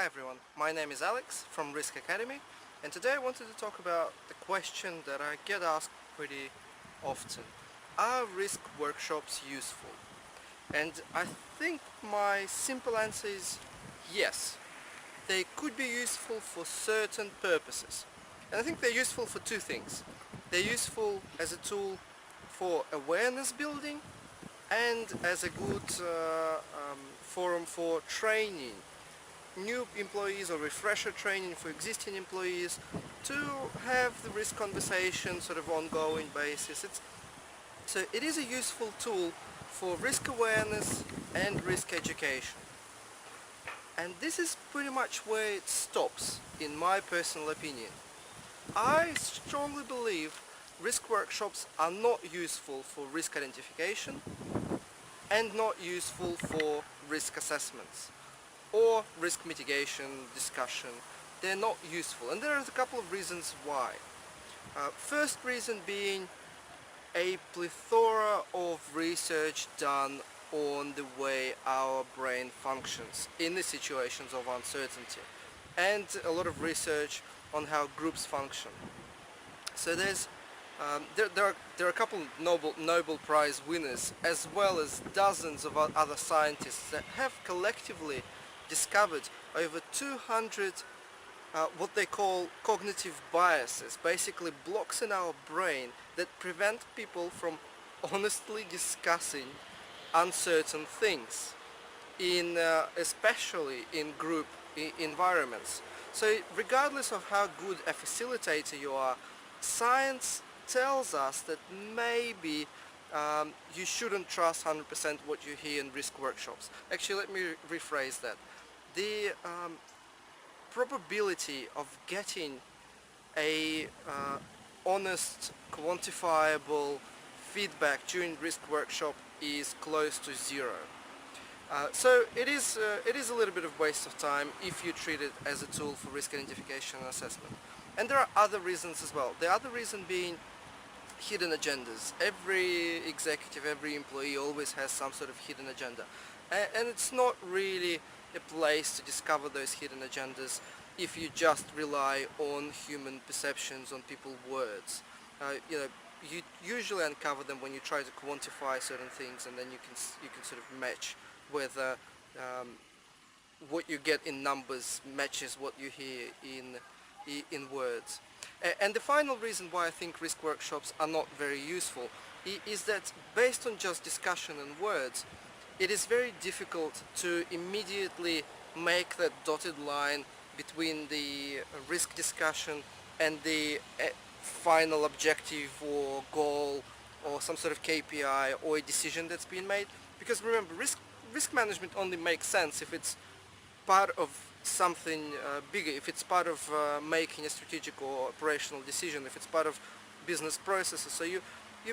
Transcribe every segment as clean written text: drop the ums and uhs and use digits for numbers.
Hi everyone, my name is Alex from Risk Academy, and today I wanted to talk about the question that I get asked pretty often. Are risk workshops useful? And I think my simple answer is yes. They could be useful for certain purposes. And I think they're useful for two things. They're useful as a tool for awareness building and as a good forum for training new employees or refresher training for existing employees to have the risk conversation sort of ongoing basis. So it is a useful tool for risk awareness and risk education. And this is pretty much where it stops, in my personal opinion. I strongly believe risk workshops are not useful for risk identification and not useful for risk assessments or risk mitigation discussion. They're not useful, and there are a couple of reasons why. First reason being a plethora of research done on the way our brain functions in the situations of uncertainty, and a lot of research on how groups function. So there are a couple Nobel Prize winners, as well as dozens of other scientists that have collectively discovered over 200 what they call cognitive biases, basically blocks in our brain that prevent people from honestly discussing uncertain things, especially in group environments. So regardless of how good a facilitator you are, science tells us that maybe you shouldn't trust 100% what you hear in risk workshops. Actually, let me rephrase that. The probability of getting a honest, quantifiable feedback during risk workshop is close to zero. So it is a little bit of waste of time if you treat it as a tool for risk identification and assessment. And there are other reasons as well. The other reason being hidden agendas. Every executive, every employee always has some sort of hidden agenda. And it's not really a place to discover those hidden agendas if you just rely on human perceptions, on people's words. You usually uncover them when you try to quantify certain things, and then you can sort of match whether what you get in numbers matches what you hear in words. And the final reason why I think risk workshops are not very useful is that based on just discussion and words, it is very difficult to immediately make that dotted line between the risk discussion and the final objective or goal or some sort of KPI or a decision that's been made. Because remember, risk management only makes sense if it's part of something bigger, if it's part of making a strategic or operational decision, if it's part of business processes. So you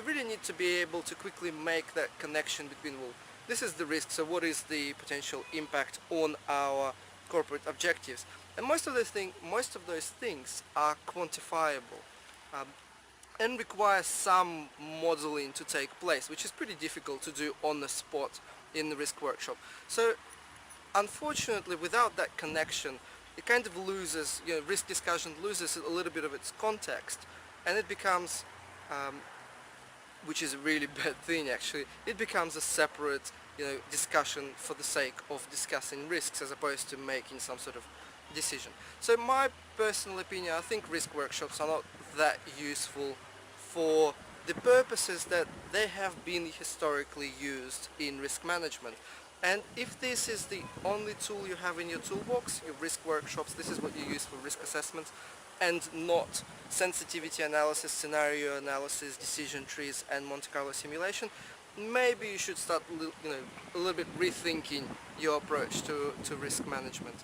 really need to be able to quickly make that connection between, well, this is the risk, so what is the potential impact on our corporate objectives? And most of those things are quantifiable and require some modeling to take place, which is pretty difficult to do on the spot in the risk workshop. So unfortunately, without that connection, it kind of loses, risk discussion loses a little bit of its context, and it becomes, which is a really bad thing actually, it becomes a separate, discussion for the sake of discussing risks as opposed to making some sort of decision. So my personal opinion, I think risk workshops are not that useful for the purposes that they have been historically used in risk management. And if this is the only tool you have in your toolbox, your risk workshops, this is what you use for risk assessments, and not sensitivity analysis, scenario analysis, decision trees, and Monte Carlo simulation, maybe you should start a little bit rethinking your approach to risk management.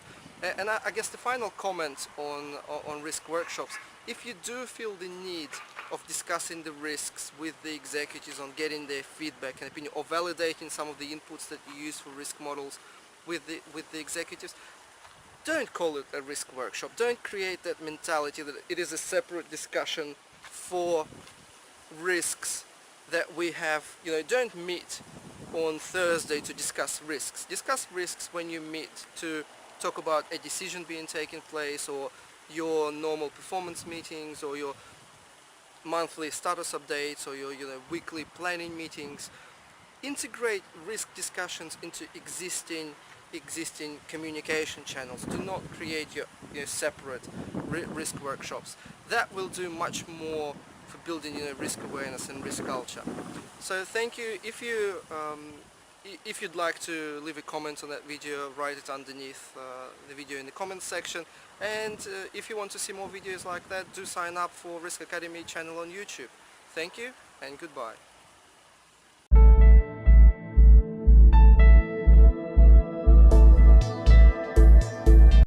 And I guess the final comment on risk workshops, if you do feel the need of discussing the risks with the executives, on getting their feedback and opinion, or validating some of the inputs that you use for risk models with the executives, don't call it a risk workshop. Don't create that mentality that it is a separate discussion for risks that we have. Don't meet on Thursday to discuss risks. Discuss risks when you meet to talk about a decision being taken place, or your normal performance meetings, or your monthly status updates, or your weekly planning meetings. Integrate risk discussions into existing communication channels. Do not create your separate risk workshops. That will do much more for building risk awareness and risk culture. So thank you. If you'd like to leave a comment on that video, write it underneath the video in the comments section. And if you want to see more videos like that, do sign up for Risk Academy channel on YouTube. Thank you and goodbye.